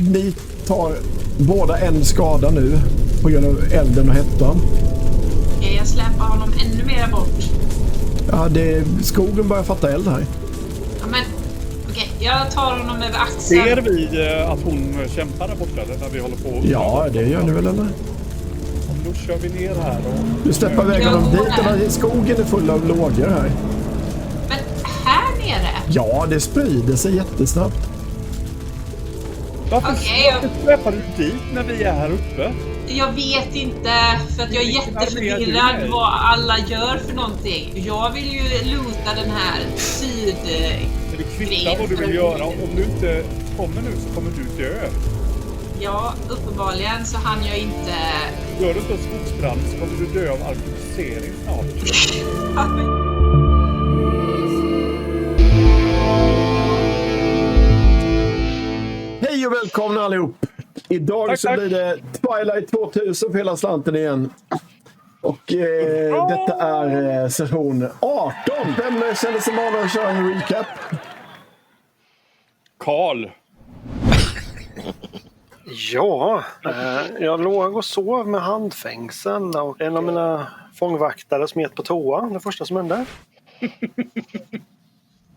ni tar båda en skada nu på grund av elden och hettan. Jag släpar honom ännu mer bort. Ja, skogen börjar fatta eld här. Ja, men okej, jag tar honom över axeln. Ser vi att hon kämpar där borta när vi håller på? Ja, det gör ni väl eller? Då kör vi ner här då. Du släpper iväg honom dit. Skogen är full av lågor här. Men här nere? Ja, det sprider sig jättesnabbt. Varför släpar du dit när vi är här uppe? Jag vet inte, för att jag är jätteförvirrad vad alla gör för någonting. Jag vill ju loota den här sydgrejen. Det kvittar vad du vill göra. Om du inte kommer nu så kommer du dö. Ja, uppenbarligen så hann jag inte... Gör du inte en skogsbrand så kommer du dö av alkoholisering snart. Hej och välkomna allihop! Idag tack, så blir det Twilight 2000 för hela slanten igen. Och detta är session 18. Vem känner sig manad att köra en recap? Karl. Ja, jag låg och sov med handfängsel och en av mina fångvaktare smet på toa, det första som hände.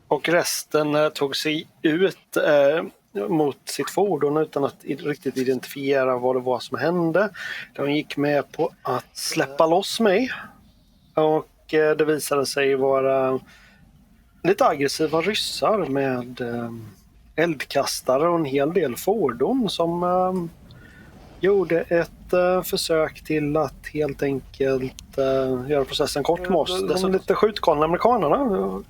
Och resten tog sig ut mot sitt fordon utan att riktigt identifiera vad det var som hände. De gick med på att släppa loss mig och det visade sig vara lite aggressiva ryssar med eldkastare och en hel del fordon som gjorde ett försök till att helt enkelt göra processen kort med oss. De lite skjutgalna amerikanerna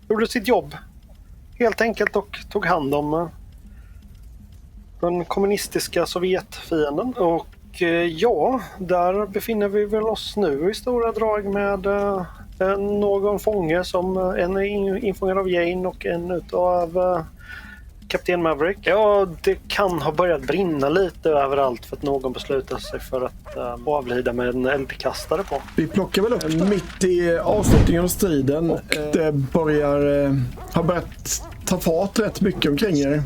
gjorde sitt jobb helt enkelt och tog hand om den kommunistiska Sovjetfienden. Och ja, där befinner vi väl oss nu i stora drag med någon fånge som en är infångad av Jane och en utav Kapten Maverick. Ja, det kan ha börjat brinna lite överallt för att någon beslutar sig för att avlida med en eldkastare på. Vi plockar väl upp mitt i avslutningen av striden och det har börjat ta fart rätt mycket omkring er.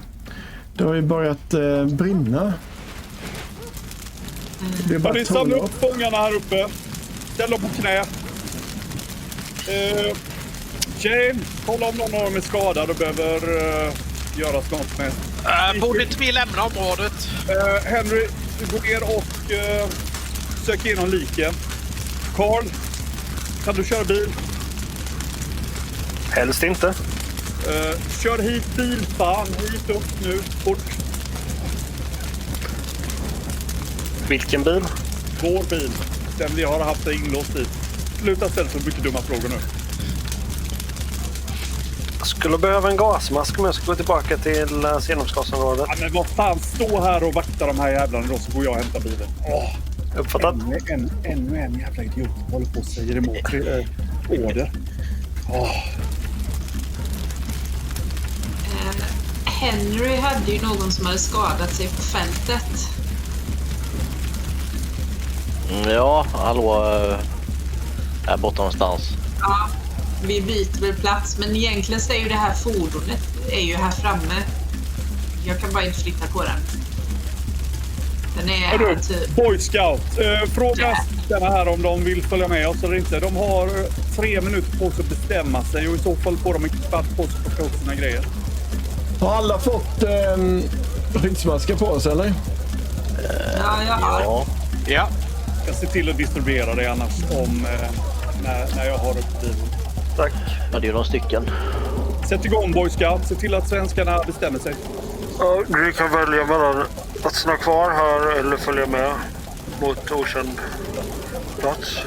Det har ju börjat brinna. Har ni samlat upp fångarna här uppe? Ställ dem på knä. Jane, kolla om någon av dem är skadad och behöver göras något med. Borde inte vi lämna området? Henry, du går ner och söker igenom liken. Carl, kan du köra bil? Helst inte. Kör hit bil, fan. Hit upp nu, fort. Vilken bil? Vår bil. Den vi har haft inlåst dit. Sluta ställa så mycket dumma frågor nu. Jag skulle behöva en gasmask om jag ska gå tillbaka till genomskapsområdet. Ja, men vad fan, stå här och vakta de här jävlarna då så går jag och hämtar bilen. Uppfattat? Ännu en jävla idiot håller på och säger emot order. Henry hade ju någon som hade skadat sig på fältet. Ja, hallå. Här borta någonstans. Ja, vi byter väl plats, men egentligen så är ju det här fordonet är ju här framme. Jag kan bara inte flytta på den. Den är typ... Boy Scout, fråga denna här om de vill följa med oss eller inte. De har 3 minuter på sig att bestämma sig och i så fall får de en kvart på sig att plocka upp sina grejer. Har alla fått skyddsmasker på sig eller? Ja, jag har. Ja. Jag ser till att distribuera det annars om när jag har upp bilen. Tack. Ja, det är ju några stycken. Sätt igång Boy Scout, se till att svenskarna bestämmer sig. Ja, vi kan välja mellan att stanna kvar här eller följa med mot okänd plats.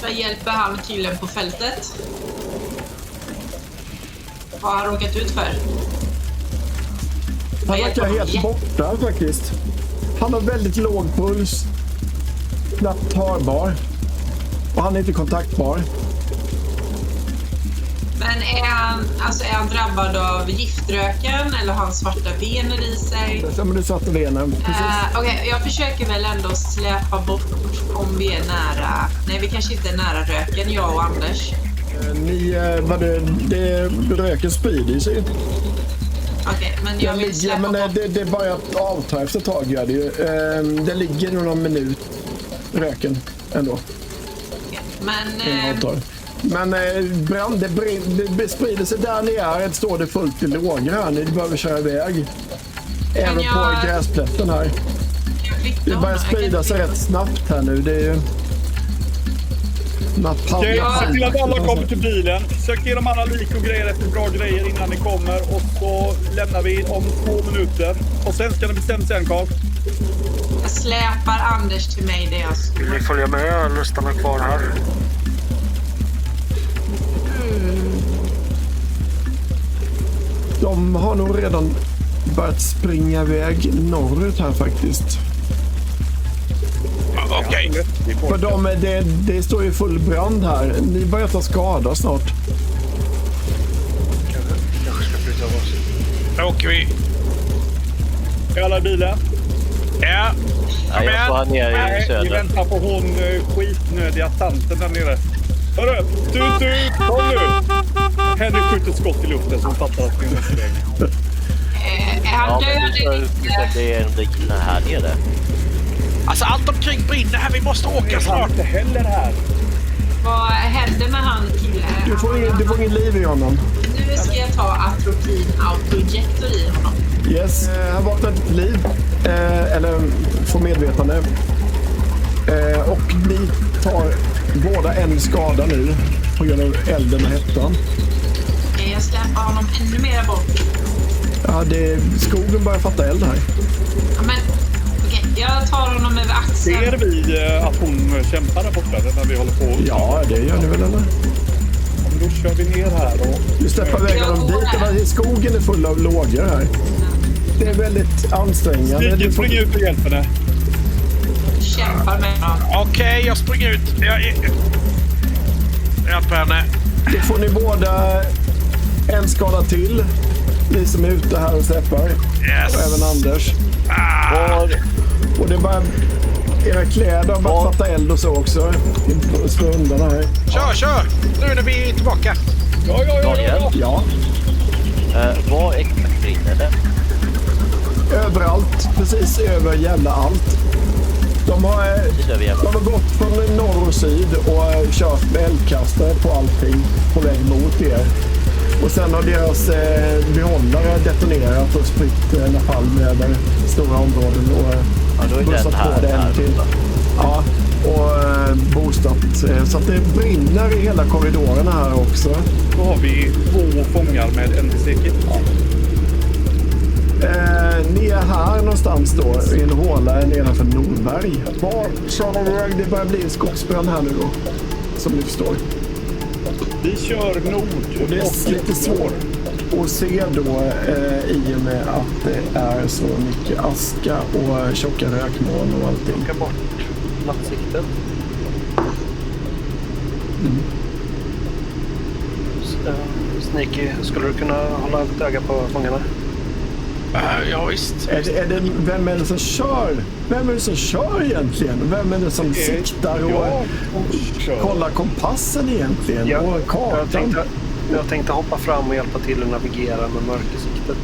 Vad hjälper han killen på fältet? Vad har han råkat ut för? Han verkar helt borta faktiskt. Han har väldigt låg puls. Knappt hörbar. Och han är inte kontaktbar. Men är han drabbad av giftröken eller har han svarta vener i sig? Ja, men du satte venen. Okej, jag försöker väl ändå släpa bort om vi är nära. Nej, vi kanske inte är nära röken, jag och Anders. Röken sprider sig. Okej, men jag vill släppa bort. Det är bara att avta efter ett tag. Gör det, ju. Det ligger nog någon minut röken ändå. Men brand, det sprider sig där ni är. Det står det fullt i lågor här. Ni behöver köra iväg. Även på gräsplätten här. Det börjar sprida sig rätt snabbt här nu. Det är ju... Okej, se till att alla kommer till bilen. Sök igenom alla lik och grejer efter bra grejer innan ni kommer. Och så lämnar vi om 2 minuter. Och sen ska ni bestämma sen, Carl. Jag släpar Anders till mig där jag står. Vill ni följa med eller stanna kvar här? De har nog redan börjat springa iväg norrut här faktiskt. Okej. För det står ju full brand här. Ni börjar ta skada snart. Kanske ska flytta av oss. Då åker vi. Är alla i bilen? Ja. Nej, jag får ner i Nej, vi söder. väntar på hon skitnödiga tanten där nere. Hörru! Kom nu! Henry skjuter skott i luften som fattar att vi måste iväg. Är han död eller inte? Det är en bil här nere. Alltså allt omkring brinner här. Vi måste åka Jag snart. inte heller här. Vad hände med han killen? Du får ingen liv i honom. Nu ska jag ta atropin autoinjektor i honom. Yes, han vaknar till liv. Eller får medvetande. Och ni tar båda en skada nu på grund av elden och hettan. Jag släpper honom ännu mer bort. Ja, skogen börjar fatta eld här. Ja, men okej, jag tar honom över axeln. Ser vi att hon kämpar där borta när vi håller på? Ja, det gör ni väl eller? Då kör vi ner här och... Du släpper iväg honom dit. Skogen är full av lågor här. Det är väldigt ansträngande. Stig, spring ut och hjälp henne. Kämpar med honom. Okej, jag springer ut. Jag hjälper henne. Då får ni båda en skada till. Ni som är ute här och släpper. Yes. Och även Anders. Och det är bara... Era kläder har börjat fatta eld och så också. Slå undan här. Kör! Nu när vi är tillbaka. Ja. Vad exakt brinner det? Överallt. Precis över jävla allt. De har gått från norr och syd och kört med eldkastare på allting på väg mot er. Och sen har deras behållare detonerat och spritt napalm över stora områden och bussat på det en till. Ja, och boostat. Så att det brinner i hela korridorerna här också. Då har vi 2 fångar med NPC-kit. Ni är här någonstans då, i en håla nedanför Norberg. Det börjar bli en skogsbrand här nu då, som ni förstår. Vi kör nord. Och det är lite svårt att se då i och med att det är så mycket aska och tjocka rökmoln och allting. Plocka bort nattsikten. Sneaky, skulle du kunna hålla ett öga på fångarna? Ja, visst. Vem är det som kör? Vem är det som kör egentligen? Vem är det som siktar och kollar kompassen egentligen? Och kartan? Jag tänkte hoppa fram och hjälpa till att navigera med mörkersiktet.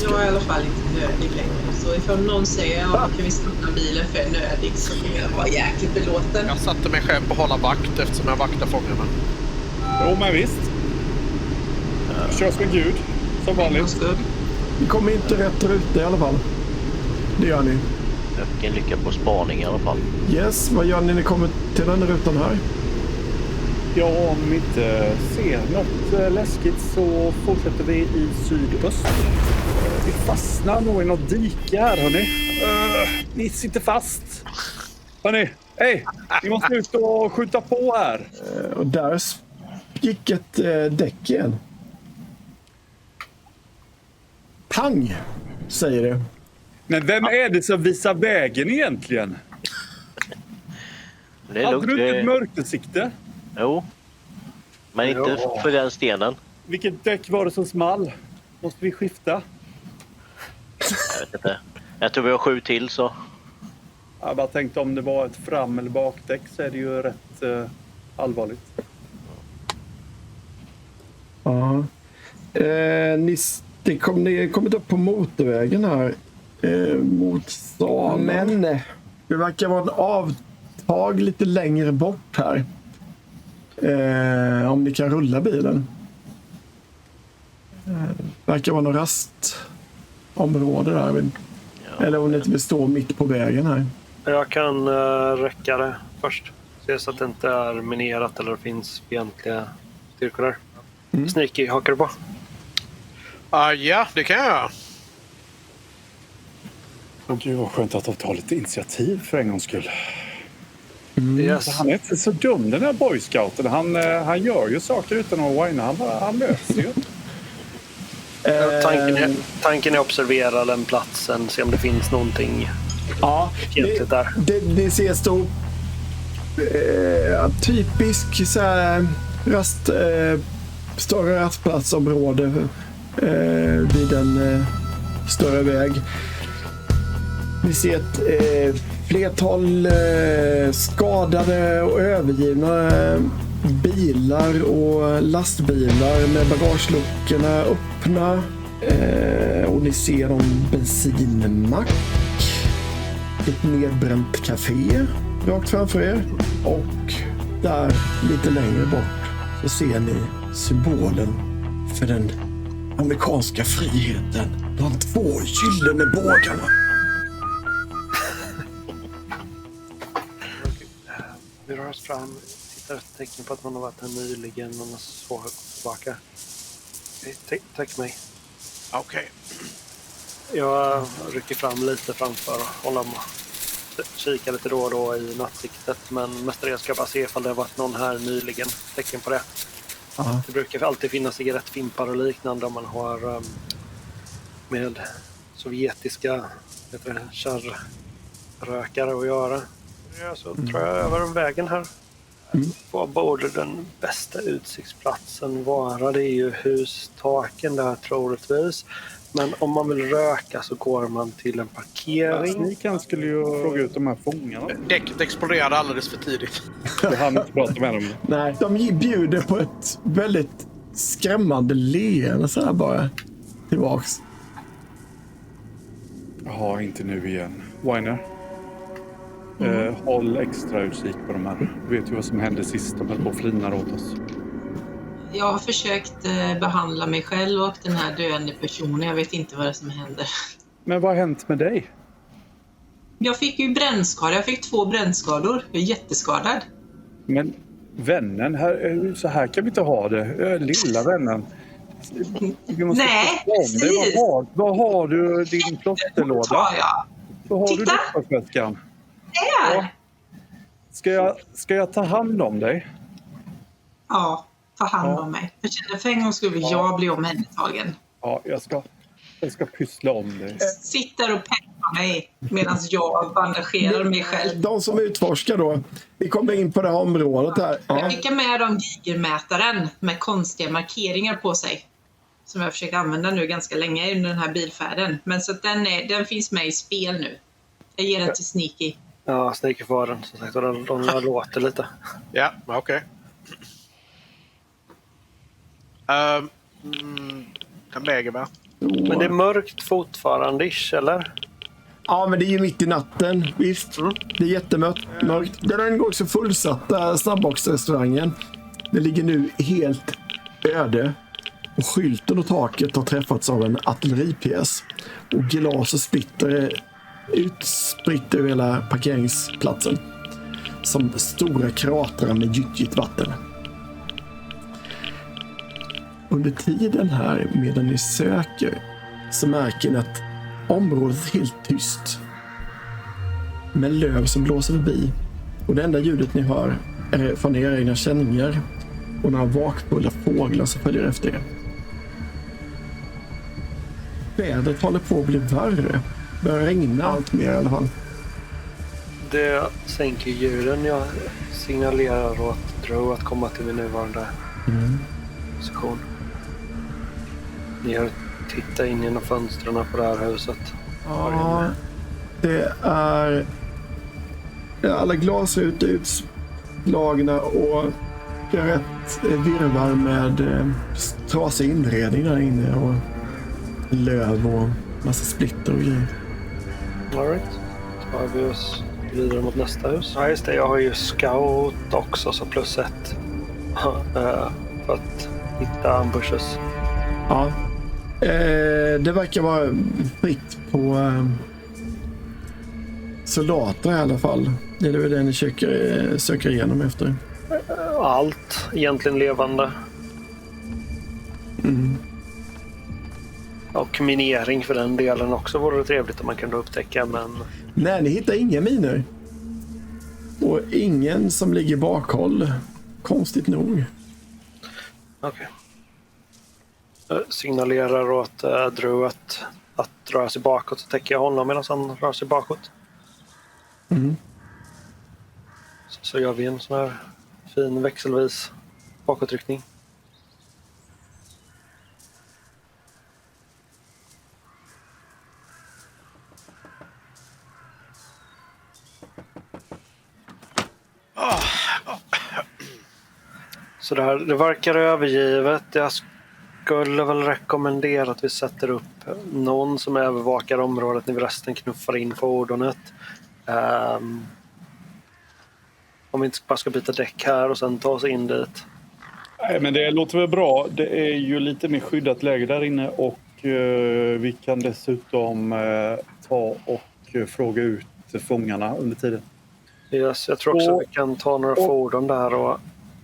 Jag är i alla fall inte nödig längre. Så ifall någon säger kan vi stanna bilen för nödig så kommer jag vara jäkligt belåten. Jag satte mig själv på att hålla vakt eftersom jag vaktar fångarna. Jo, men visst. Kör som en gud, som vanligt. Ni kommer inte rätt ruta i alla fall. Det gör ni. Vilken lycka på spaning i alla fall. Yes, vad gör ni när ni kommer till den rutan här? Ja, om vi inte ser något läskigt så fortsätter vi i sydöst. Vi fastnar nog i något dike här, hörni. Ni sitter fast. Hörni, hej! Vi måste ut och skjuta på här. Och där gick ett däck igen. Pang, säger det. Men vem är det som visar vägen egentligen? Det är Hade lugnt. du inte ett mörkersikte? Jo. Men inte för den stenen. Vilket däck var det som small? Måste vi skifta? Jag vet inte. Jag tror vi har 7 till så. Jag bara tänkte om det var ett fram- eller bakdäck så är det ju rätt allvarligt. Ja. Ni kommit upp på motorvägen här. Mot stan. Men det verkar vara en avtag lite längre bort här. Om ni kan rulla bilen. Verkar vara något rastområde där. Eller om ni inte vill stå mitt på vägen här. Jag kan räcka det först. Se så att det inte är minerat eller det finns fientliga styrkor där. Sneaky, hakar du på? Ja, det kan jag göra. Gud vad skönt att ta lite initiativ för en gångs skull. Yes. Han är inte så dum den här boyscouten. Han gör ju saker utan att whina. Han löser ju. Tanken är att observera den platsen, se om det finns någonting fientligt där. Det ser stor typisk så här större rastplatsområde vid en större väg. Vi ser ett flertal skadade och övergivna bilar och lastbilar med bagageluckorna öppna. Och ni ser en bensinmack, ett nedbränt café rakt framför er. Och där lite längre bort så ser ni symbolen för den amerikanska friheten. De 2 gyllene bågarna. Vi rör oss fram, tittar efter tecken på att man har varit här nyligen och man så tillbaka. Tack mig. Okej. Jag rycker fram lite framför och håller mig. Kika lite då och då i nattsiktet, men mestadels ska jag bara se ifall det har varit någon här nyligen. Tecken på det. Aha. Det brukar alltid finnas cigarettfimpar och liknande om man har med sovjetiska kärrrökare att göra. Ja, så tror jag över vägen här. Var borde den bästa utsiktsplatsen vara? Det är ju hustaken där troligtvis. Men om man vill röka så går man till en parkering. Ni kan skulle ju fråga ut de här fångarna. Däcket exploderade alldeles för tidigt. Jag hann inte prata med dem. Nej, de bjuder på ett väldigt skrämmande leende så här bara tillbaks. Ja, inte nu igen. Weiner. Håll extra utkik på de här. Du vet ju vad som hände sist. De höll på och flinar åt oss. Jag har försökt behandla mig själv och den här döende personen. Jag vet inte vad det är som händer. Men vad har hänt med dig? Jag fick ju brännskador. Jag fick 2 brännskador. Jag är jätteskadad. Men vännen, så här kan vi inte ha det. Lilla vännen. Nej, precis. Vad har du i din plåsterlåda? tar jag. Vad har Titta. du i dopparsväskan? Där! Ska jag ta hand om dig? Ja, ta hand om mig. För en gång skulle jag bli omhändertagen. Ja, jag ska pyssla om dig. Sitt där och peppar mig medan jag bandagerar mig själv. De som utforskar då, vi kommer in på det här området här. Jag fick med dem gigermätaren med konstiga markeringar på sig. Som jag har försökt använda nu ganska länge under den här bilfärden. Men så att den finns med i spel nu. Jag ger den till Sneaky. Ja, Sneaky får den. Som sagt, de låter lite. Ja, okej. Den läger va? Men det är mörkt fortfarande, eller? Ja, men det är ju mitt i natten. Visst, det är jättemörkt. Den går också fullsatta snabbboxrestaurangen. Det ligger nu helt öde. Och skylten och taket har träffats av en artilleripjäs. Och glas och splitter är utspritt över hela parkeringsplatsen. Som stora kratrar med gyttjigt vatten. Under tiden här medan ni söker så märker ni att området är helt tyst. Med löv som blåser förbi. Och det enda ljudet ni hör är från era egna känningar. Och några vakfulla fåglar som följer efter er. Vädret håller på att bli värre. Börjar regna allt mer i alla fall. Det sänker ljuden. Jag signalerar åt Drew att komma till min nuvarande position. Ni har tittat in genom fönstren på det här huset. Ja, det är alla glasrutor utslagna och Det är rätt virvar med trasig inredning där inne och löv och massa splitter och grejer. Alright. Tar vi oss vidare mot nästa hus. Ja, just det. Jag har ju scout också, så +1. För att hitta ambushes. Ja. Det verkar vara fritt på soldater i alla fall. Det är väl det ni söker igenom efter. Allt egentligen levande. Mm. Och minering för den delen också vore det trevligt om man kunde upptäcka, men... Nej, ni hittar inga miner. Och ingen som ligger bakhåll. Konstigt nog. Okej. Signalerar åt Drew att röra sig bakåt, så täcker jag honom medan han rör sig bakåt. Mm. Så gör vi en sån här fin växelvis bakåtryckning. Så det verkar övergivet. Jag skulle väl rekommendera att vi sätter upp någon som övervakar området när vi resten knuffar in fordonet. Om vi inte bara ska byta däck här och sen ta oss in dit. Nej, men det låter väl bra. Det är ju lite mer skyddat läge där inne och vi kan dessutom ta och fråga ut fångarna under tiden. Yes, jag tror också att vi kan ta några fordon där och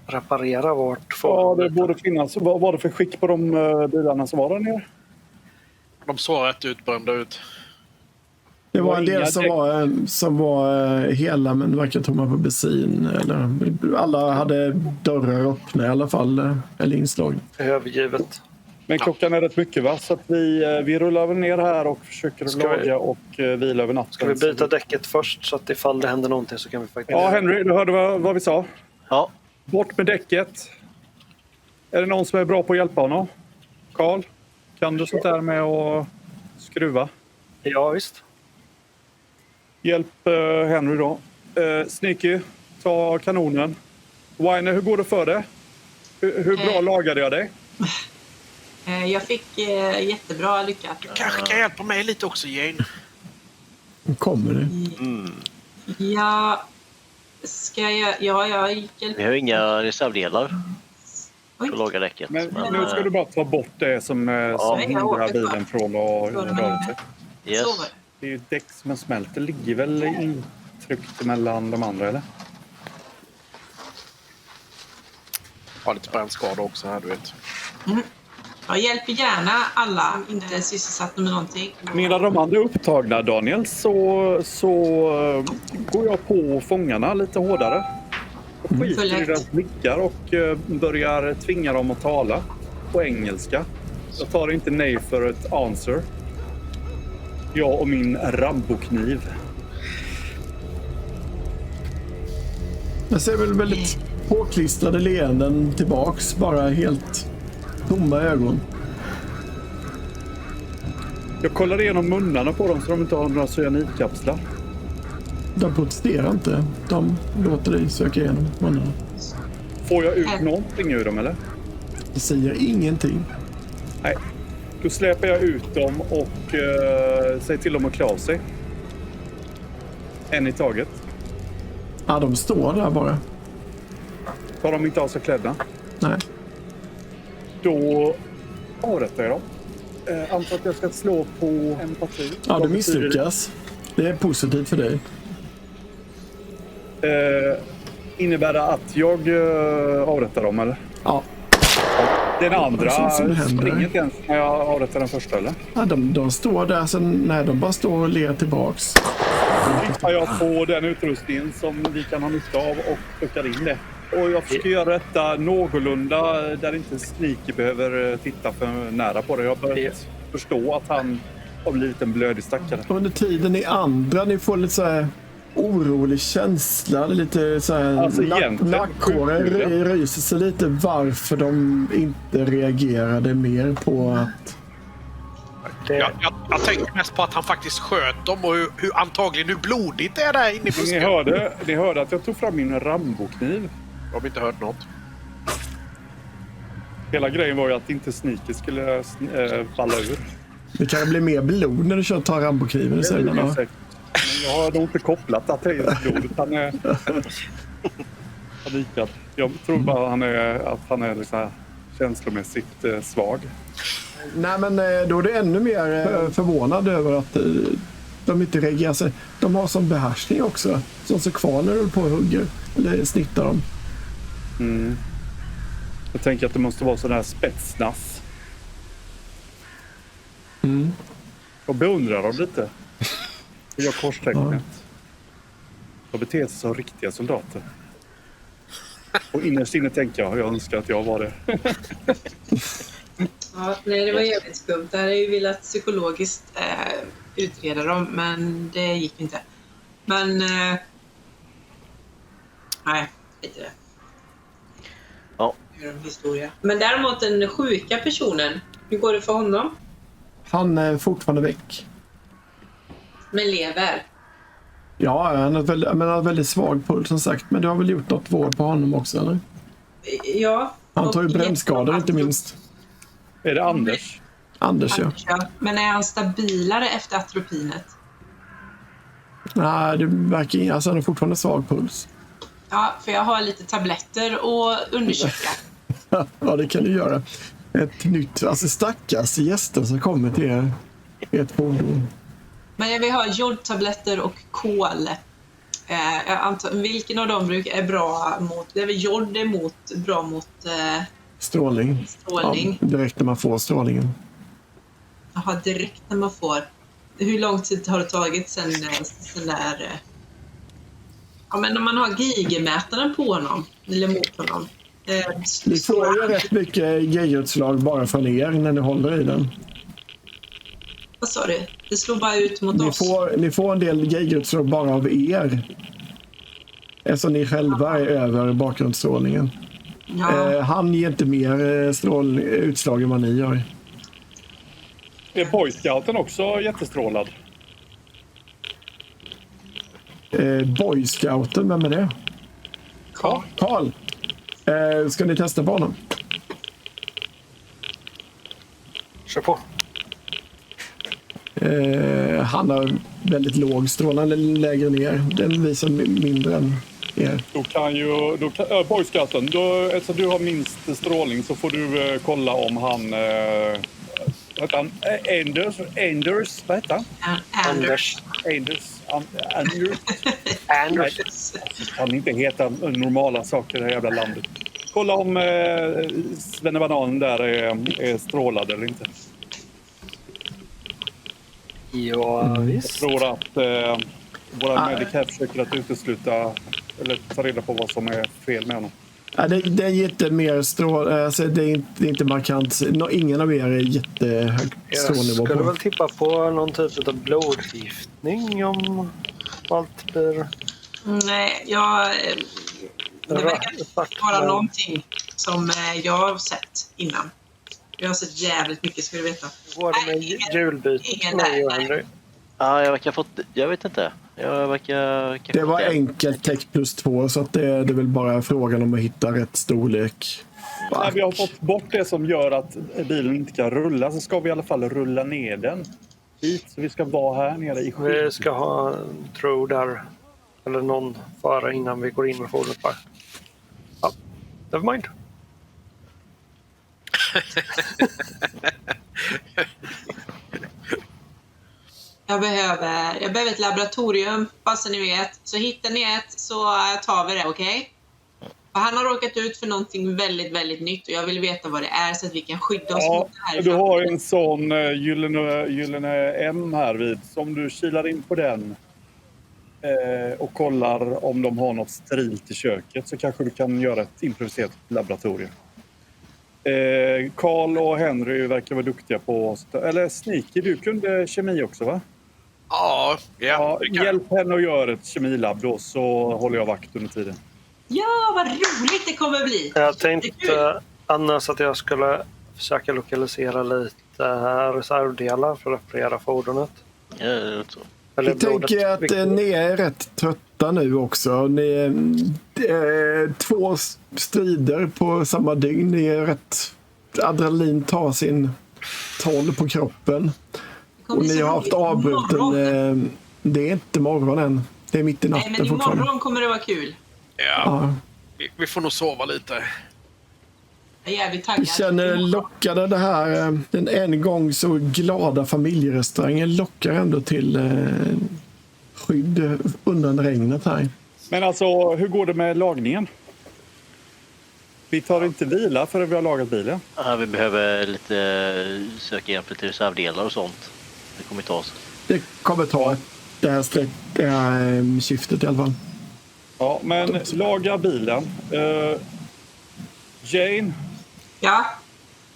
reparera vårt fordon. Ja, det borde finnas. Vad var det för skick på de bilarna som var där nere? De såg rätt utbrända ut. Det var en del som var hela men verkar tomma på bensin. Eller, alla hade dörrar öppna i alla fall. Eller inslag. Övergivet. Men klockan är rätt mycket, va? Så att vi rullar väl ner här och försöker laga och vila över natten. Ska vi byta däcket först så att ifall det händer någonting så kan vi faktiskt... Ja, Henry, du hörde vad vi sa. Ja. Bort med däcket. Är det någon som är bra på att hjälpa honom? Carl, kan du sånt där med att skruva? Ja, visst. Hjälp Henry då. Sneaky, ta kanonen. Winer, hur går det för dig? Hur bra lagade jag dig? Jag fick jättebra lycka. Du kanske kan hjälpa mig lite också, Jane. Kommer det? Ja, jag gick... Vi har inga reservdelar för att laga däcket. Men nu ska du bara ta bort det som hindrar bilen från att röra sig. Yes. Så var det. Det är ju däck som smälter. Ligger väl intryckt mellan de andra, eller? Har lite brännskador också här, du vet. Jag hjälper gärna alla, inte sysselsatta med någonting. Medan de andra är upptagna, Daniel, så går jag på fångarna lite hårdare. Och skiter i deras blickar och börjar tvinga dem att tala på engelska. Jag tar inte nej för ett answer. Jag och min Rambo-kniv. Jag ser väl väldigt påklistrade leenden tillbaks, bara helt tomma ögon. Jag kollar igenom munnarna på dem så de inte har några cyanidkapslar. De protesterar inte. De låter dig söka igenom munnarna. Får jag ut någonting ur dem, eller? Det säger ingenting. Nej. Då släpar jag ut dem och säger till dem att klä av sig. En i taget. Ja, de står där bara. Tar de inte av sig kläderna? Nej. Då avrättar jag dem. Antar att jag ska slå på empati. Ja, du misslyckas. Det är positivt för dig. Innebär det att jag avrättar dem, eller? Ja. Den andra som springer inte ens när jag avrättar den första, eller? Ja, de står där, sen nej, de bara står och ler tillbaks. Då tittar jag på den utrustningen som vi kan ha nytta av och plockar in det. Och jag försöker göra detta någorlunda där inte Sneaky behöver titta för nära på det. Jag börjar förstå att han har blivit en blödig stackare. Under tiden ni får lite så här orolig känsla, lite så här Alltså, nackhåren ryser sig lite varför de inte reagerade mer på att... Jag tänker mest på att han faktiskt sköt dem och hur blodigt det är där inne i busken. Ni hörde att jag tog fram min Rambo-kniv. Jag har inte hört något. Hela grejen var ju att inte Sneaky skulle falla ur. Det kan bli mer blod när du tar Rambo-kniven i sidan. Men jag har nog inte kopplat att det är blodet. Han är panikad. Jag tror bara att han är liksom känslomässigt svag. Nej, men då är det ännu mer förvånad över att de inte reagerar sig. De har som behärskning också. Som så kvar när du på och hugger. Eller snittar dem. Mm. Jag tänker att det måste vara sån här spetsnass. Mm. Jag beundrar dem lite. Jag korstecknet. De beter sig som riktiga soldater. Och innerst inne tänker jag önskar att jag var det. Ja, nej, det var jävligt skumt. Jag hade ju velat psykologiskt utreda dem, men det gick inte. Men nej, inte det. Ja. Det är en historia. Men däremot den sjuka personen, hur går det för honom? Han är fortfarande väck. Men lever. Ja, han har väldigt svag puls som sagt. Men du har väl gjort något vård på honom också, eller? Ja. Han tar ju brännskador inte minst. Är det Anders? Anders, ja. Men är han stabilare efter atropinet? Nej, det verkar inte. Alltså han har fortfarande svag puls. Ja, för jag har lite tabletter och undersöka. Ja, det kan du göra. Ett nytt, alltså stackars gäster som kommer till ett fordon. Men jag vill ha jodtabletter och kol. Jag antar, vilken av dem är bra mot... Det är väl jod är bra mot... Strålning. Strålning. Ja, direkt när man får strålningen. Jaha, direkt när man får. Hur lång tid har det tagit sen där... Ja, men när man har Geigermätaren på honom, eller mot honom. Ni får ju rätt mycket Geigerutslag bara från er när ni håller i den. Vad sa du? Det slår bara ut mot oss. Ni får en del Geigerutslag bara av er. Eftersom ni själva är över bakgrundsstrålningen. Ja. Han ger inte mer utslag än vad ni gör. Är Boy Scouten också jättestrålad? Boy Scouten, vem är det? Karl. Ska ni testa på honom? Kör på. Han har väldigt låg strålande lägre ner. Den visar mindre än er. Boy Scouten, eftersom du har minst strålning så får du kolla om han... Anders, vad heter han? Anders. Jag kan inte heta normala saker i det här jävla landet. Kolla om Svennebanan där är strålad eller inte. Ja, visst. Jag tror att våra medic här försöker att utesluta eller ta reda på vad som är fel med honom. Ja, det är inte mer alltså det är inte markant. Ingen av er är jättehög strålnivå. Jag skulle väl tippa på någon typ av blodgiftning om allt blir... Nej, det verkar vara någonting som jag har sett innan. Jag har sett jävligt mycket, ska du veta. Var det med julbytet? Ingen där. Ja, jag verkar fått... Jag vet inte. Det var enkelt täckt +2 så att det är väl bara frågan om att hitta rätt storlek. När vi har fått bort det som gör att bilen inte kan rulla så ska vi i alla fall rulla ner den hit. Så vi ska vara här nere i skiten. Vi ska ha en throw där. Eller någon fara innan vi går in med fordonet bara. Ja, never mind. Jag behöver ett laboratorium, bara så ni vet. Så hittar ni ett så tar vi det, okej? För han har råkat ut för någonting väldigt, väldigt nytt och jag vill veta vad det är så att vi kan skydda oss mot det här. Du har en sån gyllene M här vid. Så om du kilar in på den och kollar om de har något sterilt i köket så kanske du kan göra ett improviserat laboratorium. Carl och Henry verkar vara duktiga på... Eller Sneaky, du kunde kemi också, va? Ja. Hjälp henne att göra ett kemilab då så håller jag vakt under tiden. Ja, vad roligt det kommer bli! Jag tänkte annars att jag skulle försöka lokalisera lite reservdelar för att reparera fordonet. Jag tänker att ni är rätt trötta nu också. Ni 2 strider på samma dygn. Ni är rätt adrenalin tar sin toll på kroppen. Och ni har haft avbruten... det är inte morgon än. Det är mitt i natten. Nej, men imorgon kommer det vara kul. Ja. Vi får nog sova lite. Jag är jävligt taggad. Känner lockade det här, den en gång så glada familjerestaurangen lockar ändå till skydd undan regnet här. Men alltså, hur går det med lagningen? Vi tar inte vila förrän vi har lagat bilen. Ja, vi behöver lite söka hjälp till reservdelar och sånt. Det kommer ta oss. Det kommer ta det här skiftet i alla fall. Ja, men laga bilen. Jane. Ja.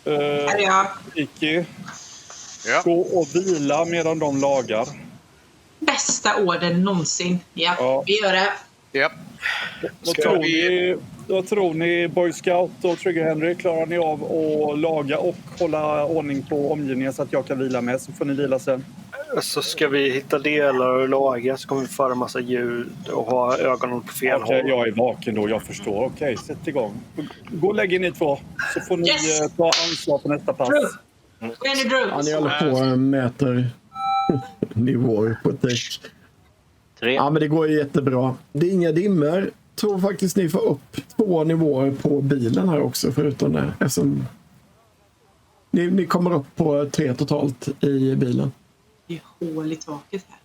Här är jag. Vicky. Ja. Gå och vila medan de lagar. Bästa orden någonsin. Ja, vi gör det. Ja. Vad tror ni, Boy Scout och Trigger Henry? Klarar ni av att laga och hålla ordning på omgivningen så att jag kan vila med? Så får ni vila sen. Så ska vi hitta delar och laga, så kommer vi föra en massa ljud och ha ögonen på fel håll. Jag är vaken då, jag förstår. Okej, sätt igång. Gå och lägg in ni två, så får ni ta ansvar på nästa pass. Ja, ni håller på och mäter nivåer på däck. 3. Ja, men det går ju jättebra. Det är inga dimmer. Tror faktiskt ni får upp 2 nivåer på bilen här också, förutom det. Eftersom ni kommer upp på 3 totalt i bilen. Det är hål i taket här.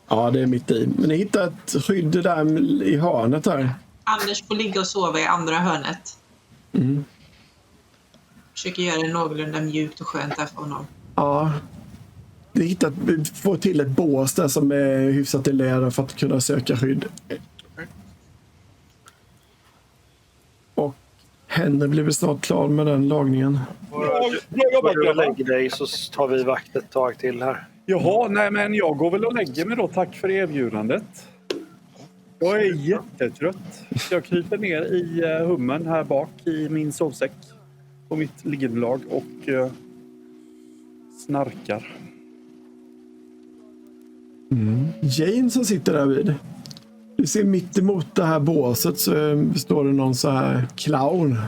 Ja, det är mitt i. Men ni hittar ett skydd där i hörnet här. Anders får ligga och sova i andra hörnet. Mm. Försöker göra det någorlunda mjukt och skönt där för honom. Ja. Ni får till ett bås där som är hyfsat i läder för att kunna söka skydd. Och Henry blir väl snart klar med den lagningen. Du lägger dig så tar vi vakt ett tag till här. Jaha, nej men jag går väl och lägger mig då. Tack för erbjudandet. Jag är jättetrött. Jag kryper ner i hummen här bak i min sovsäck på mitt liggunderlag och snarkar. Jane som sitter där vid. Du ser mitt emot det här båset så står det någon så här clown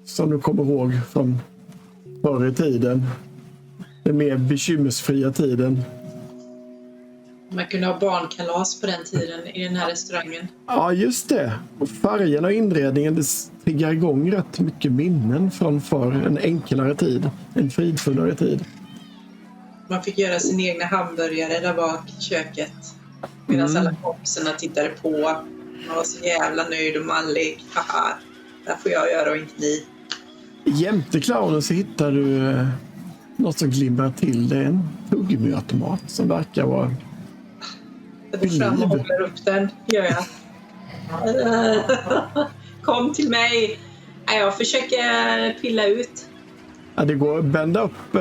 som du kommer ihåg från förr i tiden. Den mer bekymmersfria tiden. Man kunde ha barnkalas på den tiden i den här restaurangen. Ja, just det. Och färgerna och inredningen, det triggar igång rätt mycket minnen från förr. En enklare tid. En fridfullare tid. Man fick göra sin egna hamburgare där bak i köket. Medan alla kompisarna tittade på. Man var så jävla nöjd och mallig. Haha, där får jag göra och inte ni. Jämte clownen så hittar du något som glimmar till. Det är en tuggummiautomat som verkar vara... Jag går fram och håller upp den, gör jag. Kom till mig. Jag försöker pilla ut. Ja, det går att bända upp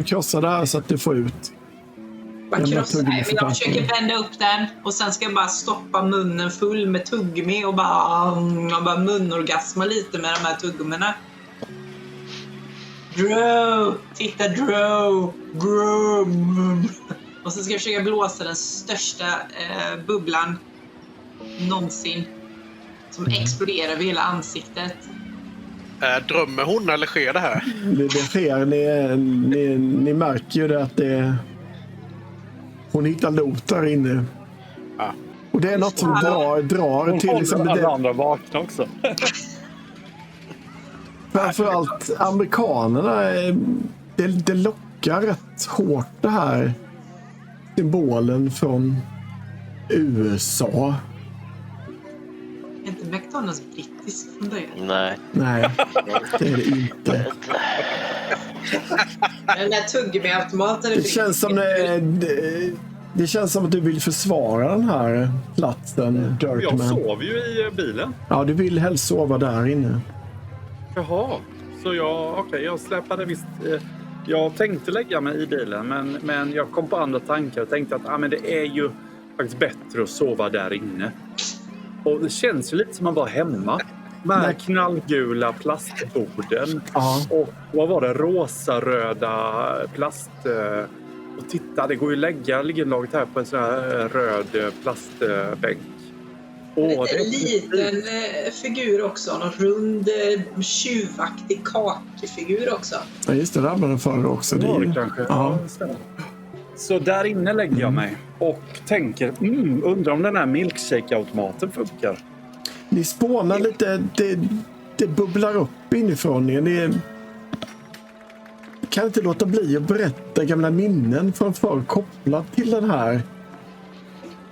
krossa där så att du får ut. Jag försöker bända upp den och sen ska jag bara stoppa munnen full med tuggummi och bara munorgasma lite med de här tuggummina. Drow! Titta, Drow! Och så ska jag försöka blåsa den största bubblan någonsin. Som exploderar över hela ansiktet. Drömmer hon eller sker det här? Det sker. Ni märker ju det att det... Hon hittar lot där inne. Ja. Och det är något som drar till... Liksom, alla andra vakna också. Framförallt amerikanerna. Det lockar rätt hårt det här. Symbolen från USA. Är inte McDonald's brittisk från början? Nej, det är det inte. Den där tuggummiautomaten. Det känns som att du vill försvara den här platsen, Dirtman. Jag sov ju i bilen. Ja, du vill helst sova där inne. Jaha, så jag släppade visst... Jag tänkte lägga mig i bilen, men jag kom på andra tankar och tänkte att men det är ju faktiskt bättre att sova där inne. Och det känns ju lite som man var hemma. Med knallgula plastborden. Ja. Och vad var det? Rosa-röda plast... Och titta, det går ju att lägga liggunderlaget här på en sån här röd plastbänk. En liten figur också. Någon rund, tjuvaktig kakfigur också. Ja, just det. Ramlade förr också. Det är ju... kanske. Ja. Så där inne lägger jag mig och tänker, undrar om den här milkshake-automaten funkar. Ni spånar lite, det bubblar upp inifrån er. Ni kan inte låta bli att berätta gamla minnen från förr kopplat till den här.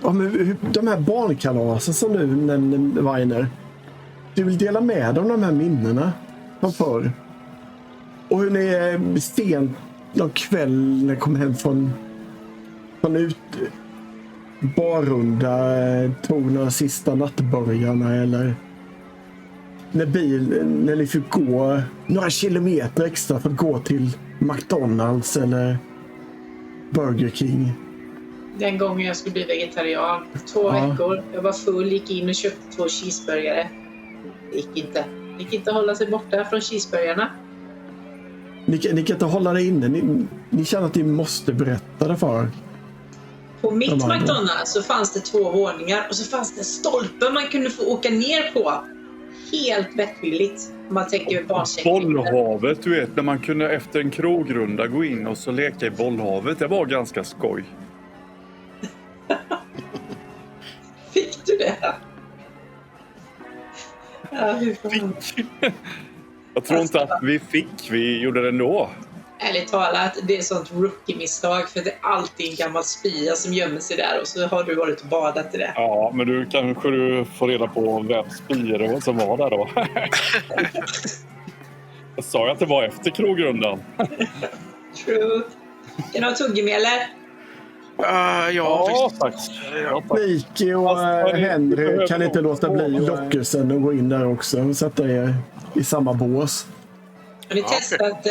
Om de här barnkalasen som du nämner, Weiner. Du vill dela med dig om de här minnena från förr. Och hur ni sent någon kväll när ni kom hem från barrunda tog några sista nattbörjarna eller när ni fick gå några kilometer extra för att gå till McDonalds eller Burger King. Den gången jag skulle bli vegetarian. 2 veckor. Jag var full, gick in och köpte 2 cheeseburgare. Det gick inte. Det gick inte att hålla sig borta från cheeseburgarna. Ni kan inte hålla det inne. Ni känner att ni måste berätta det för. På mitt McDonalds så fanns det 2 våningar och så fanns det stolpen man kunde få åka ner på. Helt vettvilligt. Man tänker barnsäkert. Bollhavet, du vet, när man kunde efter en krogrunda gå in och så leka i bollhavet. Det var ganska skoj. Fick du det? Ja, hur fan? Jag tror inte att vi gjorde det ändå. Ärligt talat, det är sånt rookie-misstag för det är alltid en gammal spya som gömmer sig där och så har du varit och badat i det. Ja, men du får reda på vem spya det var som var där då. Jag sa ju att det var efter krogrundan. True. Kan du ha tuggummi eller? Ja, tack. Miki och Henry kan inte låta bli lockelsen och gå in där också och sätta er i samma bås. Har ni testat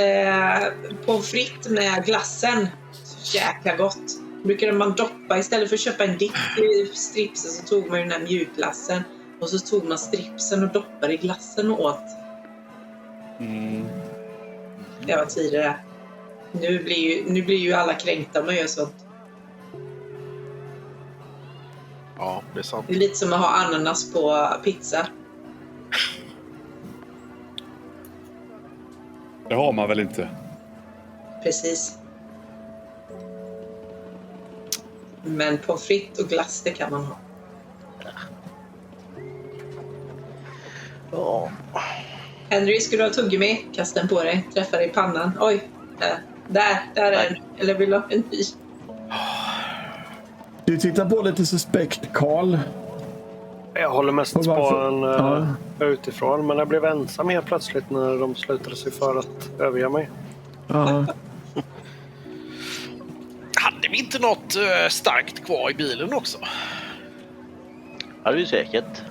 pommes frites med glassen? Så jäkla gott. Brukade man doppa istället för att köpa en dipp i stripsen så tog man ju den här mjukglassen och så tog man stripsen och doppade i glassen och åt. Det var tidigare. Nu blir ju alla kränkta om man gör sånt. Ja, det är sant. Det är lite som att ha ananas på pizza. Det har man väl inte? Precis. Men pommes frites och glass, det kan man ha. Ja. Henry, ska du ha tuggummi? Kasta den på dig. Träffa dig i pannan. Oj, där är den. Eller vill du ha en ny? Du tittar på lite suspekt, Carl. Jag håller mest spaden utifrån, men jag blev ensam helt plötsligt när de slutade sig för att överge mig. Ja. Hade vi inte något starkt kvar i bilen också? Ja, det är ju säkert.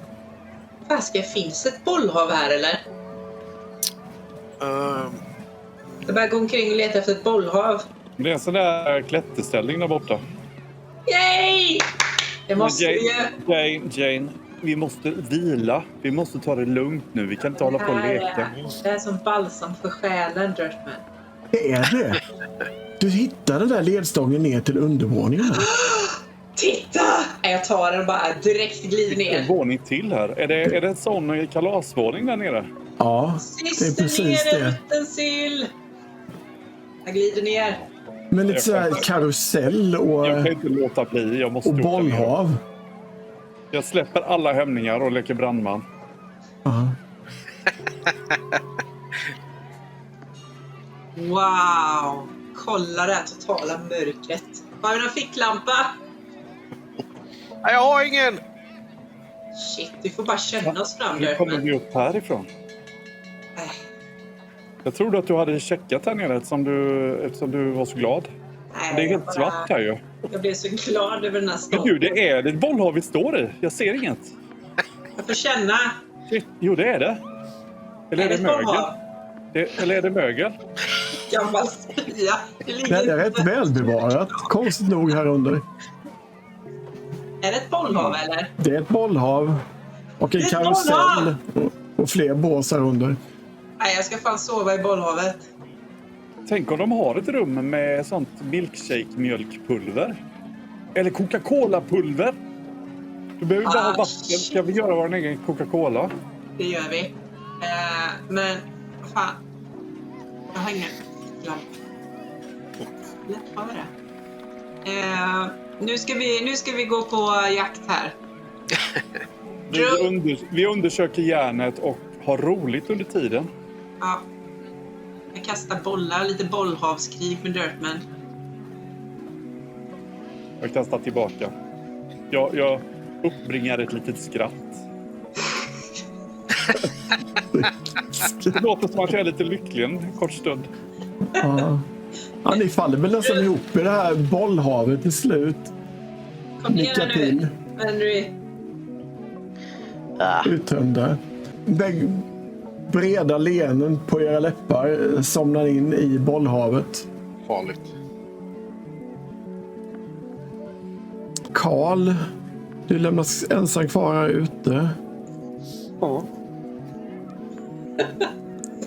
Fast finns ett bollhav här, eller? Jag börjar gå omkring och leta efter ett bollhav. Det är en sån där klätterställning där borta. Yay! Det måste vi ju. Jane, vi måste vila. Vi måste ta det lugnt nu. Vi kan inte hålla på och leka. Det är som balsam för själen, Dirtman. Det är det. Du hittar den där ledstången ner till undervåningen. Titta! Jag tar den och bara direkt glider ner. En våning till här. Är det en sån kalasvåning där nere? Ja, det är precis det. Liten sill. Jag glider ner. Men lite sådär karusell och, jag kan inte låta bli. Jag måste och bollhav. Jag släpper alla hämningar och leker brandman. Ja. Wow! Kolla det här totala mörkret. Har vi någon ficklampa? Nej, jag har ingen! Shit, vi får bara känna oss fram Nu där. kommer vi upp härifrån. Jag trodde att du hade checkat här nere eftersom du var så glad. Nej, Det är helt svart här ju. Jag blev så glad över den här Men stången. du, det är ett bollhav vi står i. Jag ser inget. Jag får känna. Shit. Jo, det är det. Eller är det mögel? bollhav? Eller är det mögel? Gammal spya. Det är rätt välbevarat. Konstigt nog här under. Är det ett bollhav eller? Det är ett bollhav. Och en Det är ett karusell. Och fler bås här under. Nej, jag ska fan sova i bollhavet. Tänk om de har ett rum med sånt milkshake-mjölkpulver. Eller Coca-Cola-pulver. Du behöver bara ha vatten. Ska vi göra vår egen Coca-Cola? Det gör vi. Men, vad fan. Jag har ingen läppar med det. Nu ska vi gå på jakt här. Vi undersöker järnet och har roligt under tiden. Ja. Jag kastar bollar, lite bollhavskrig med Dirtman. Jag kastar tillbaka. Jag uppbringar ett litet skratt. Det låter som att jag är lite lycklig en kort stund. Ja. Ja, ni faller väl nästan ihop i det här bollhavet till slut. Kom igen nu, Henry. Uttömda. Breda leenden på era läppar somnar in i bollhavet. Farligt. Karl, du lämnas ensam kvar här ute. Ja.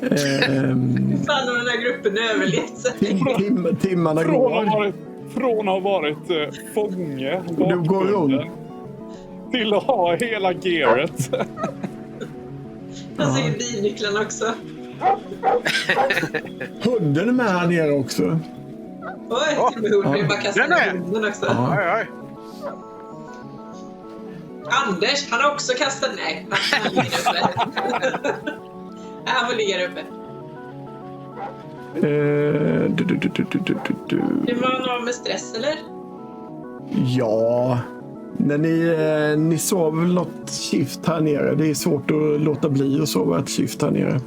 Fan, den här gruppen överlevt. Timmarna går. Från att ha varit fånge Du går runt. till att ha hela gearet. Jag ser bilnycklarna också. Hunden är med här nere också. Oj, till och med hunden. Bara kastar hunden också. Oj. Anders, han har också kastat... Nej, han ligger uppe. Han får ligga uppe. Vill man ha med stress, eller? Ja, när ni sover väl något skift här nere. Det är svårt att låta bli att sova ett skift här nere.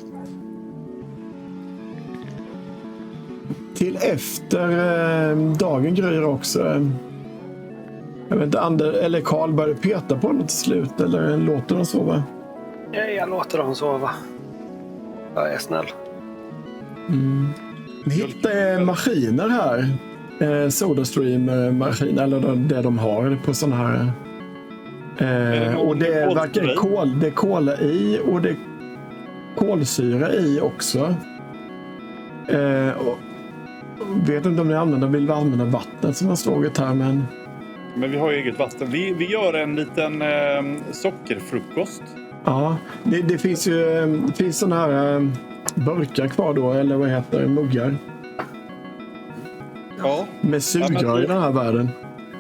Till efter dagen gryr också. Jag vet inte, Anders eller Karl börjar peta på något till slut, eller låter dem sova? Jag låter dem sova. Jag är snäll. Ni hittar maskiner här. SodaStream-maskiner, eller det de har på sån här. Och det verkar det är kola i och det är kolsyra i också. Och vet inte om ni vill använda vattnet som har slagit här, men vi har eget vatten. Vi gör en liten sockerfrukost. Ja, det finns såna här burkar kvar då, eller vad heter det, muggar. Ja. Med sugrör i den här världen.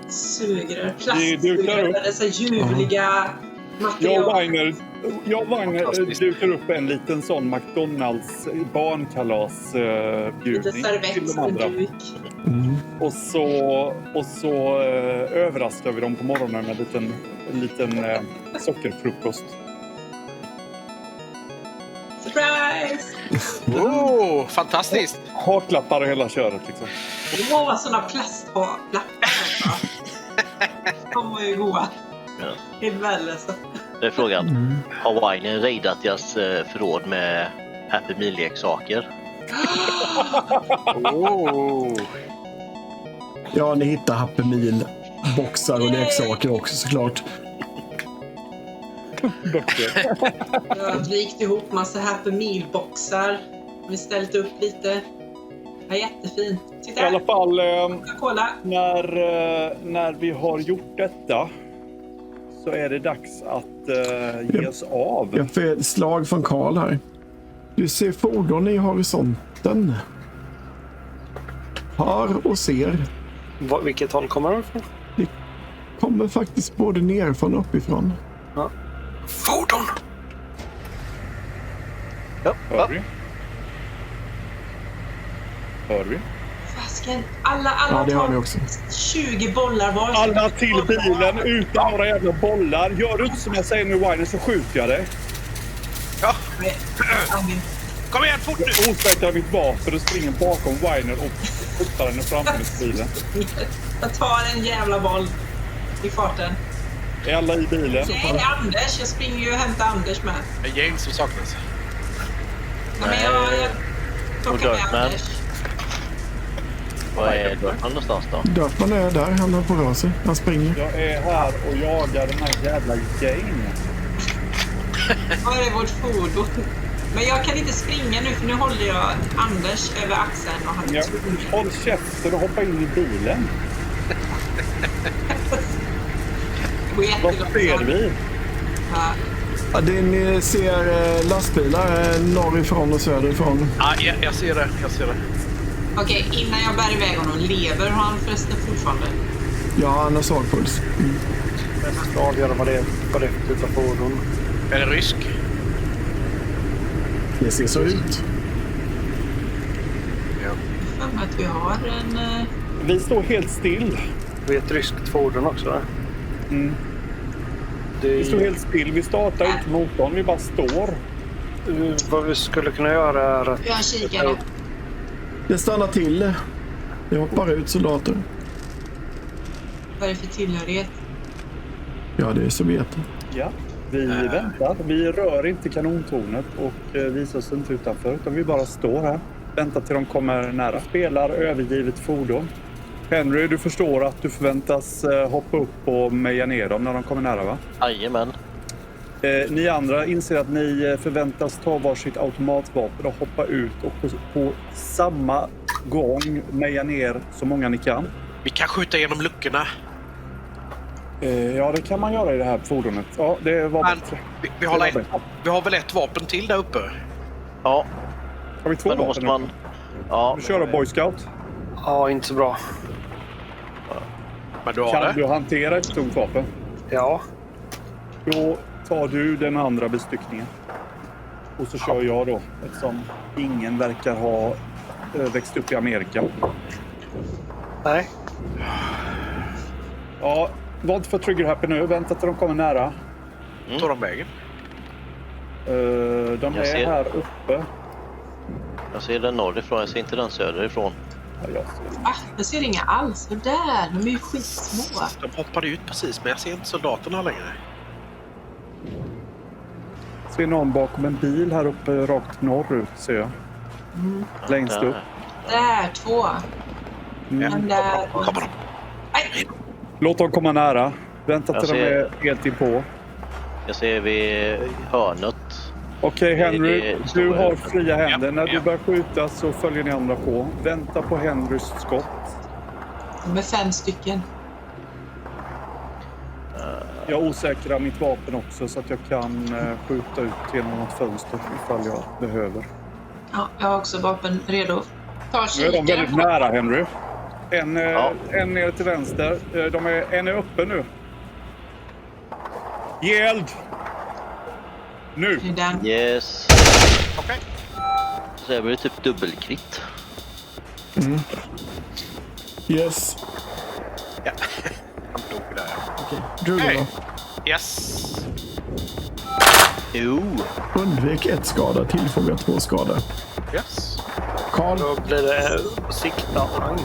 Sugrör, plastsugrör, dessa ljuvliga material. Jag och Wagner dukar upp en liten sån McDonalds barnkalasbjudning till de andra. Och så överraskar vi dem på morgonen med en liten sockerfrukost. Surprise! Oh, fantastiskt! Haklappar och hela köret liksom. Åh, såna plasthaklappar. De var ju goda. Ja. Det är väl alltså. Det är frågan. Har Wine raidat deras förråd med Happy Meal-leksaker? Ja, ni hittar Happy Meal boxar och leksaker också såklart. Vi gick ihop massa Happy Meal-boxar. Vi ställt upp lite. Ja, jättefint. I alla fall, Coca-Cola. när vi har gjort detta så är det dags att ge oss av. Jag får ett slag från Karl här. Du ser fordon i horisonten. Hör och ser. Vilket håll kommer de ifrån? Det kommer faktiskt både nerifrån och uppifrån. Ja. Fordon! Ja. Hör vi? Fasken. Alla Ja, det har vi tar också. 20 bollar var. Alla till bilen utan några jävla bollar. Gör du inte som jag säger nu, Winer, så skjuter jag dig. Ja. Kom igen, fort nu! Jag osäkrar mitt vapen och springer bakom Winer och puttar henne framför bilen. Jag tar en jävla boll i farten. Är alla i bilen? Nej, det är Anders. Jag springer ju och hämtar Anders med. Det är gäng som saknas. Ja, men jag plockar med Anders. Var är Dirtman någonstans då? Dirtman är där, han har på rör sig. Han springer. Jag är här och jagar den här jävla gängen. Var är vårt fordon? Men jag kan inte springa nu, för nu håller jag Anders över axeln och han är tvungen. Håll käften och hoppa in i bilen. går Vad jättelångsamt. ser vi? Ja. Ja, ni ser lastbilar norrifrån och söderifrån. Ja, jag ser det. Jag ser det. Okej, innan jag bär iväg honom, lever han förresten fortfarande? Ja, han har svag puls. Jag ska avgöra vad det är för typ av fordon. Är det rysk? Det ser så ut. Ja. För mig att vi har en... Vi står helt still. Det är ett ryskt fordon också. Va? Mm. Det Vi står är, helt still. Vi startar inte motorn. Vi bara står. vad vi skulle kunna göra är att... Jag har en kikare. Det stannar till. Det hoppar ut soldater. Vad är det för tillhörighet? Ja, det är Sovjeten. Ja. Vi väntar. Vi rör inte kanontornet och visar oss inte utanför. Utan vi bara står här. Väntar till de kommer nära. Spelar övergivet fordon. Henry, du förstår att du förväntas hoppa upp och meja ner dem när de kommer nära, va? Jajamän. Ni andra inser att ni förväntas ta varsitt automatvapen och hoppa ut och på samma gång meja ner så många ni kan. Vi kan skjuta genom luckorna. Ja, det kan man göra i det här fordonet. Ja, det var Men bättre. vi har väl ett vapen till där uppe? Ja, Har vi två men då vapen måste nu? man... Ja, Vi kör då, Boy Scout. Ja, inte så bra. Men du har Kan det? du hantera ett tungt vapen? Ja. Då tar du den andra bestyckningen. Och så kör jag då, eftersom ingen verkar ha växt upp i Amerika. Nej. Ja, var inte för trigger happy nu. Vänta till de kommer nära. Tar de vägen? De Jag är ser. här uppe. jag ser den norrifrån, jag ser inte den söderifrån. Ja, jag ser. Jag ser inga alls. För där, de är ju skitsmå. De hoppade ut precis, men jag ser inte soldaterna längre. Ser någon bakom en bil här uppe rakt norrut, ser jag. Längst Där. upp. Där, 2. Den där. Kommer de? Nej, Låt dem komma nära. Vänta till Jag de ser. är helt inpå. Jag ser vid hörnet. Okej, Henry. Det står Du har öppet. fria händer. Ja, När du ja. börjar skjuta så följer ni andra på. Vänta på Henrys skott. de är 5 stycken. Jag osäkrar mitt vapen också så att jag kan skjuta ut genom något fönster ifall jag behöver. Ja, jag har också vapen redo. Ta Nu är de väldigt kikaren. nära, Henry. En nere till vänster. En är uppe nu. Ge eld! Nu! Det är den. Yes. Okej. Så jag blir typ dubbelkritt. Yes. Ja. Han dog där. Drew Hej. då. Yes. Jo. Undvik 1 skada, tillfoga 2 skada. Yes. Karl, Då blir det sikta pang.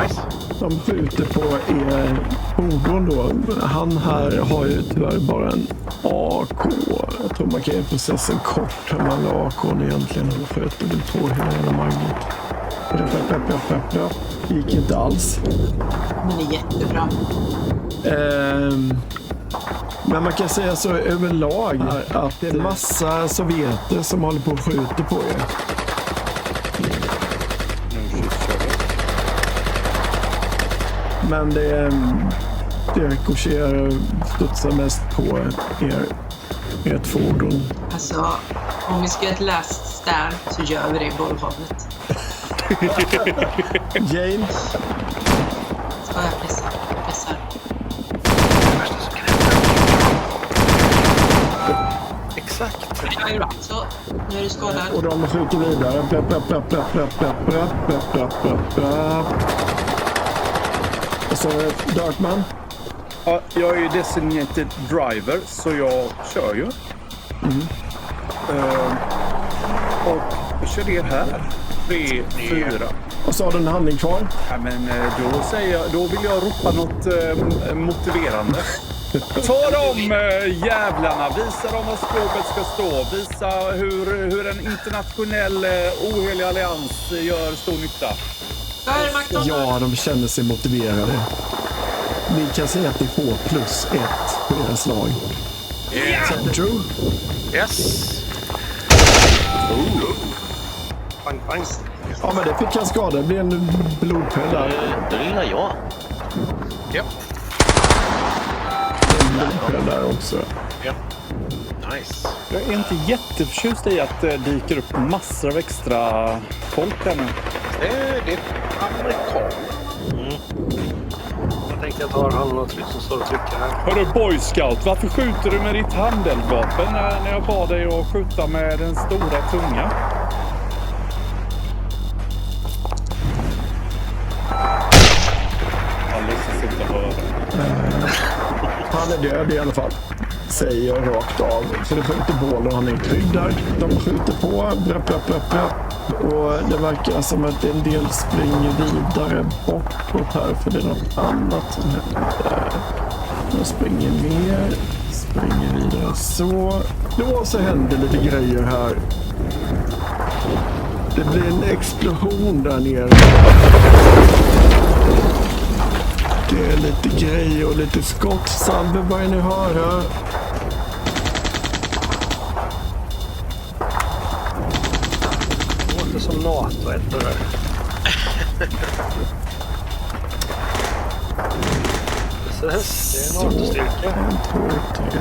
Nice. de skjuter på er fordon då. Han här har ju tyvärr bara en AK. Jag tror man kan göra processen kort. Hur många AK:n egentligen. Han sköter väl 2 hela magnet. Gick inte alls. Den är jättebra. Men man kan säga så överlag att det är massa sovjeter som håller på och skjuter på er. Men det rikoscherar studsar mest på ert fordon. Alltså, om vi ska göra ett last stand så gör vi det i bollhavet. Jane, Så jag pressar. Exakt. Ja, det är bra. Så, nu är du skadad. och de skjuter vidare. Och så Darkman. Ja, jag är ju designated driver så jag kör ju. Och jag kör ner här. 3, 4. Och så har du en handling kvar. Ja, men då vill jag ropa något motiverande. Ta dem jävlarna, visa dem var skåpet ska stå. Visa hur en internationell ohelig allians gör stor nytta. För McDonald's. Ja, de känner sig motiverade. Ni kan säga att ni får +1 på era slag. Så, Drew, Yes. Pang, pang. ja men det fick han skada. Det blir en blodpöl där. Då gillar jag. Japp. blodpöl där också. Ja. Nice. Jag är inte jätteförtjust i att det dyker upp massor av extra folk här nu. Det är amerikan. Jag tänker att jag tar han och som står och trycker här. Hörru Boy Scout, varför skjuter du med ditt handeldvapen när jag bad dig att skjuta med den stora tunga? Han låtsas inte höra. Han är död i alla fall. Säger rakt av. För det skjuter bål och han är kryddad. De skjuter på. Brapp, brapp, brapp, brapp. Och det verkar som att en del springer vidare bortåt här. För det är något annat som händer. De springer ner. Springer vidare så. Då så händer lite grejer här. Det blir en explosion där nere. Det är lite grejer och lite skottsalver börjar ni höra. Det låter som NATO efter det. Precis, det är NATO-styrka. 1, 2, 3.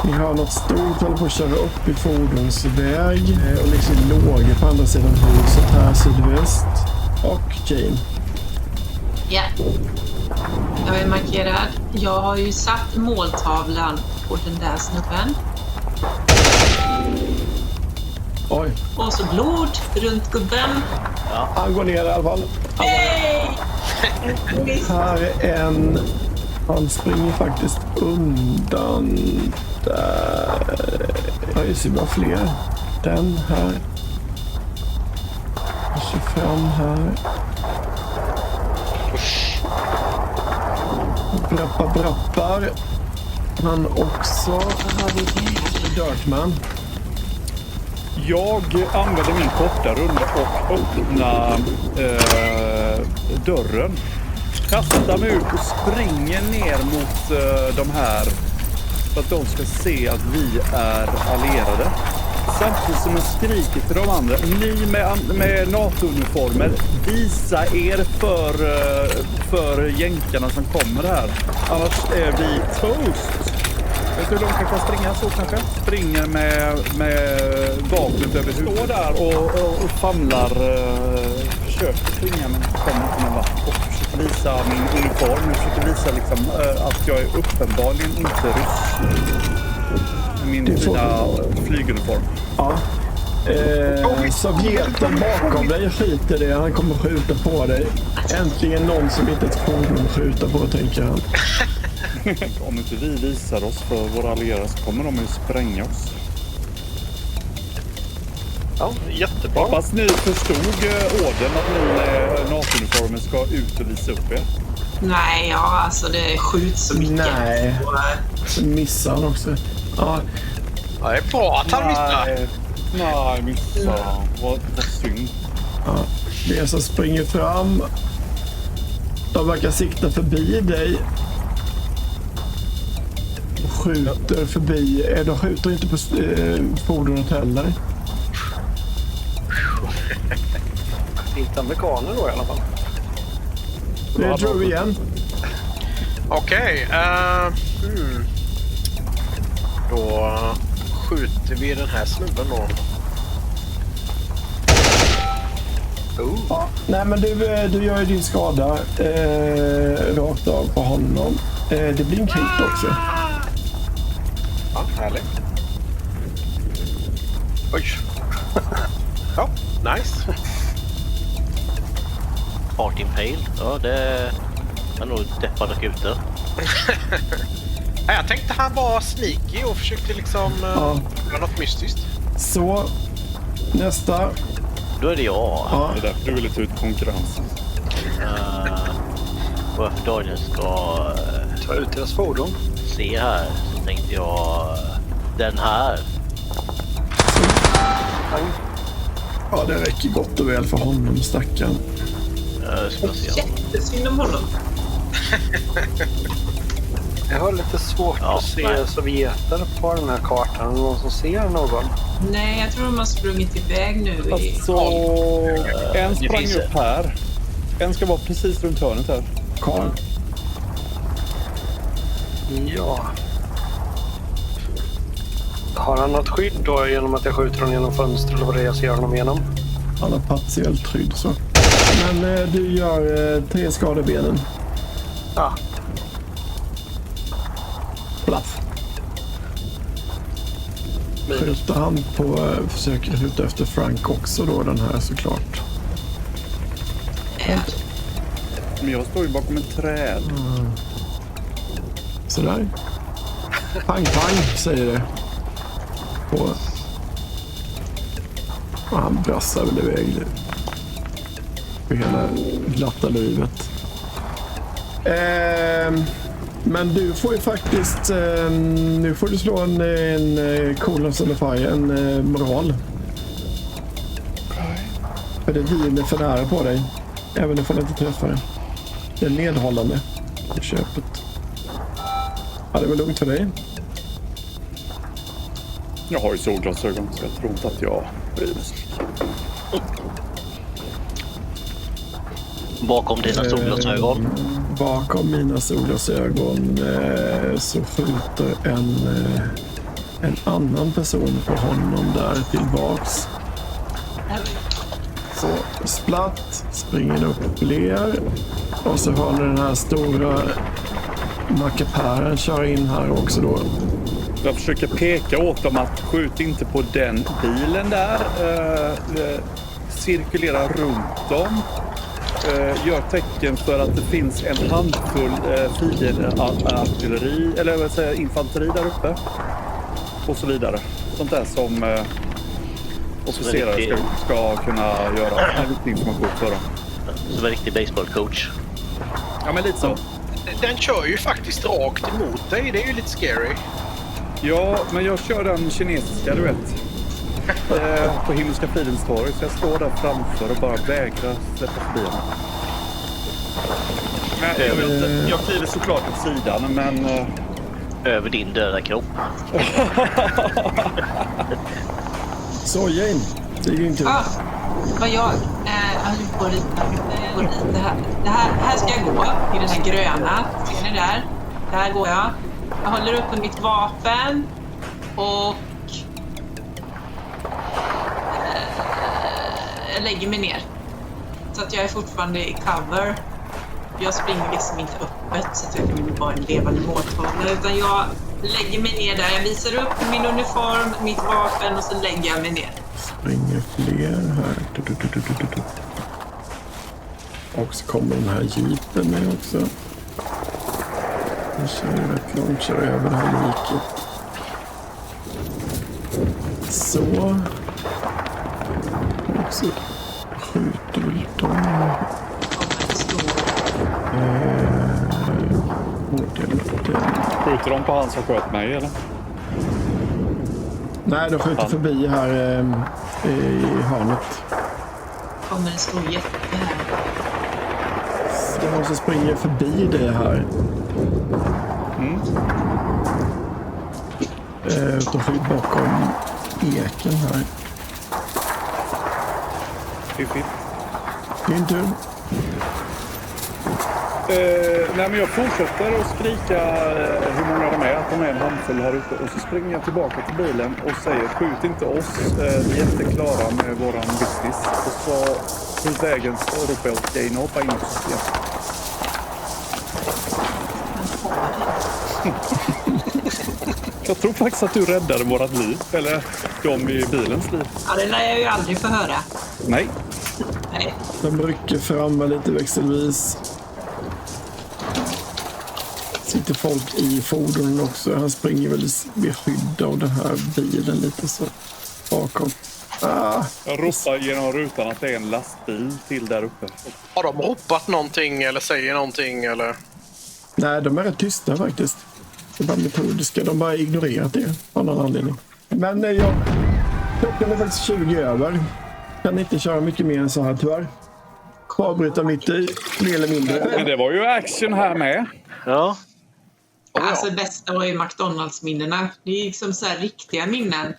Ni hör något stort håller på att köra upp i fordonsväg och liksom lågor på andra sidan huset här sydväst. Och Jane. Ja. Jag är markerad. Jag har ju satt måltavlan på den där snubben. Oj, Och så blod runt gubben. han går ner i alla fall. Hej! Här är en... Han springer faktiskt undan där. Ja, just det, bara fler. Den här. 25 här. Brappar. Han också. Vad har vi där? Dirtman. Jag använder min korta runda och öppna dörren. Kastar mig ut och springer ner mot de här för att de ska se att vi är allierade. Samtidigt som jag skriker till de andra. Ni med NATO-uniformer, visa er för jänkarna som kommer här. Annars är vi toast. Vet du hur långt jag kan springa så kanske? Springer med vapnet över huvudet. Står där och famlar, försöker springa men kommer inte någon vart. Och försöker visa min uniform. Jag försöker visa liksom, att jag är uppenbarligen inte ryss. Min fina flyguniform. Ja. Sovjeten bakom dig skiter det. Han kommer skjuta på dig. Äntligen någon som inte ett fordon skjuter på, tänker han. Om inte vi visar oss för våra allierade så kommer de ju spränga oss. Ja, jättebra. Hoppas ni förstod orden att ni med NATO-uniformen ska ut och visa upp er. Nej, ja, alltså det skjuts så mycket. Nej. Så missar han också. Ja. Ja, det är bra att han missar. Nej, missar han. Vad synd. Ja. Det som springer fram. De verkar sikta förbi dig. Skjuter förbi. De skjuter inte på fordonet heller. Inte amerikaner då i alla fall. Det tror vi igen. Okej. Då skjuter vi den här snubben då. Ja, nej men du gör ju din skada rakt av på honom. Det blir en krit också. Ja, härligt. Oj. Ja, nice. Part Impale. Ja, det är nog deppade akuter. Jag tänkte han var sneaky och försökte liksom göra något mystiskt. Så, nästa. Då är det jag. Ja. Det är därför du vill ta ut konkurrensen. Varför Daniel ska Ta ut deras fordon. se här så tänkte jag den här. Ja, det räcker gott och väl för honom, stackarn. Ska se. Jättesynd om honom. Jag har lite svårt att se sovjeter på den här kartan. Någon som ser någon? Nej, jag tror de har sprungit iväg nu. Alltså, en sprang upp här. En ska vara precis runt hörnet här. Karl. Ja. Har han något skydd då genom att jag skjuter honom genom fönstret eller vad det är jag ser honom genom? Han har partiellt skydd så. Men du gör 3 skador i benen. Ja. Plaff. Skjuter han på, försöker skjuta efter Frank också då, den här såklart. Men jag står ju bakom ett träd. Sådär. Pang, pang, säger det. Och han brassar väl iväg för hela glatta livet. Men du får ju faktiskt... nu får du slå en coolness eller fire, en moral. För det viner för nära på dig. Även om du inte träffar det. Det är nedhållande i köpet. Ja, det var lugnt för dig. Jag har ju solglasögon så jag tror inte att jag bryr mig så mycket. Bakom dina solglasögon. Bakom mina solglasögon så skjuter en annan person på honom där tillbaks. Så splatt, springer upp fler. Och så har ni den här stora mackapären kör in här också då. Jag försöker peka åt dem att skjut inte på den bilen där. Cirkulera runt dem. Gör tecken för att det finns en handfull fiendeartilleri eller vad säger infanteri där uppe. Och så vidare. Sånt där som officerare ska kunna göra. En viktig information för dem. Som en riktig baseballcoach. Ja, men lite så. Den kör ju faktiskt rakt emot dig. Det är ju lite scary. Ja, men jag kör den kinesiska, du vet. På Himmelska fridens torg. Så jag står där framför och bara vägrar släppa förbi honom. Jag kliver såklart åt sidan, men... Över din döda kropp. Så Jane, det är inte... Vad jag håller på lite här. Här ska jag gå i den här gröna. Ser ni där? Där går jag. Jag håller uppe mitt vapen och jag lägger mig ner. Så att jag är fortfarande i cover. Jag springer liksom inte öppet så att jag kan vara en levande måltavla. Utan jag lägger mig ner där. Jag visar upp min uniform, mitt vapen och så lägger jag mig ner. Springer fler här. Och så kommer den här jeepen med också. Jag kör rätt långt, kör över det här liket. Så. Och så skjuter väl de. Skjuter de på han som sköt mig, eller? Nej, de skjuter förbi här i hörnet. Kommer en stor jätte här. Så de som springer förbi det här. De skjuter bakom eken här. Fiffigt. Din tur. Nej, men jag fortsätter att skrika hur många de är, att de är en handfull här ute. Och så springer jag tillbaka till bilen och säger skjut inte oss, vi är inte klara med våran business. Och så skjut vägen så ropar jag åt Jane och hoppa in också. Ja. Jag tror faktiskt att du räddade vårat liv, eller de i bilens liv. Ja, det lär jag ju aldrig få höra. Nej. Nej. De rycker fram lite växelvis. Sitter folk i fordonen också. Han springer väl vid skydd av den här bilen lite så bakom. Jag ropar genom rutan att det är en lastbil till där uppe. Har de ropat någonting eller säger någonting eller? Nej, de är rätt tysta faktiskt. Det är bara metodiska. De bara ignorerat det av någon anledning. Men klockan är faktiskt 20 över. Kan inte köra mycket mer än så här tyvärr. Avbryta mitt i, mer eller mindre. Men det var ju action här med. Ja. Alltså det bästa var ju McDonalds-minnena. Det är liksom så här riktiga minnen.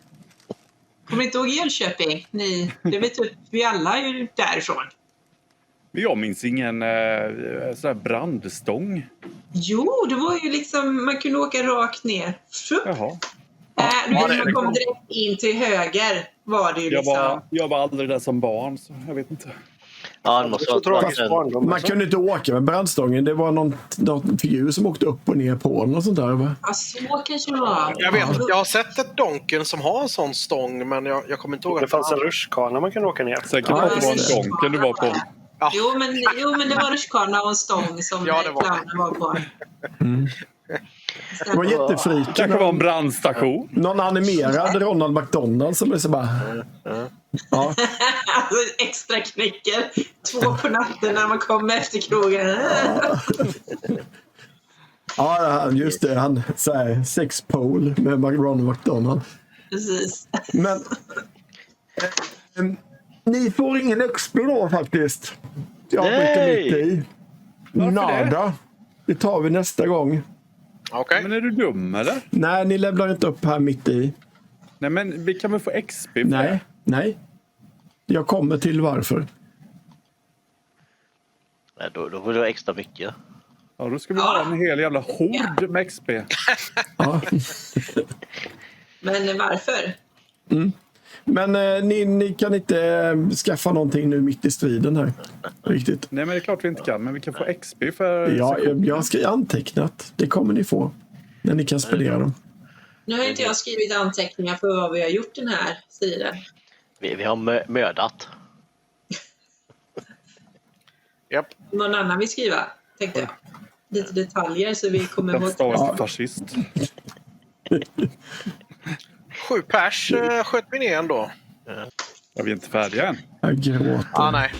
Kommer inte ihåg Jönköping? Det vet typ vi alla är ju därifrån. Men jag minns ingen sån här brandstång. Jo, det var ju liksom, man kunde åka rakt ner. Jaha. Man kom direkt in till höger var det ju liksom. Jag var aldrig där som barn, så jag vet inte. Ja, det måste vara Man kunde inte åka med brandstången. Det var någon figur som åkte upp och ner på den och sånt där, va? Ja, så kanske det var. Jag har sett ett Donken som har en sån stång, men jag kommer inte ihåg Det att fanns en rutschkana man kunde åka ner. Säkert att det var en Donken du var på. Ja. Jo, men det var rutschkana och en stång som clownen var på. Det var jättefrik. Kanske var en brandstation. Någon animerad Ronald McDonald som är så bara... Ja. Alltså, extra knäcker. 2 på natten när man kommer efter krogen. Ja, just det. Han säger sexpole med Ronald McDonald. Precis. Men ni får ingen XP då faktiskt. Jag bryter mitt i. Nada. Det tar vi nästa gång. Okej. Men är du dum eller? Nej, ni levlar inte upp här mitt i. Nej, men vi kan väl få XP för det? Nej. Jag kommer till varför. Nej, då får du ha extra mycket. Ja, då ska vi ha en hel jävla hord med XP. Ja. Men varför? Men ni kan inte skaffa någonting nu mitt i striden här. Riktigt. Nej, men det är klart vi inte kan. Men vi kan få XP för... Ja, jag ska antecknat. Det kommer ni få. När ni kan spendera dem. Nu har inte jag skrivit anteckningar för vad vi har gjort den här striden. Vi har mördat. Japp. Någon annan vill skriva, tänkte jag. Lite detaljer så vi kommer Den ihåg. stadig fascist. 7 pers sköt vi ner ändå. Ja, vi är inte färdiga än. Jag gråter. Nej.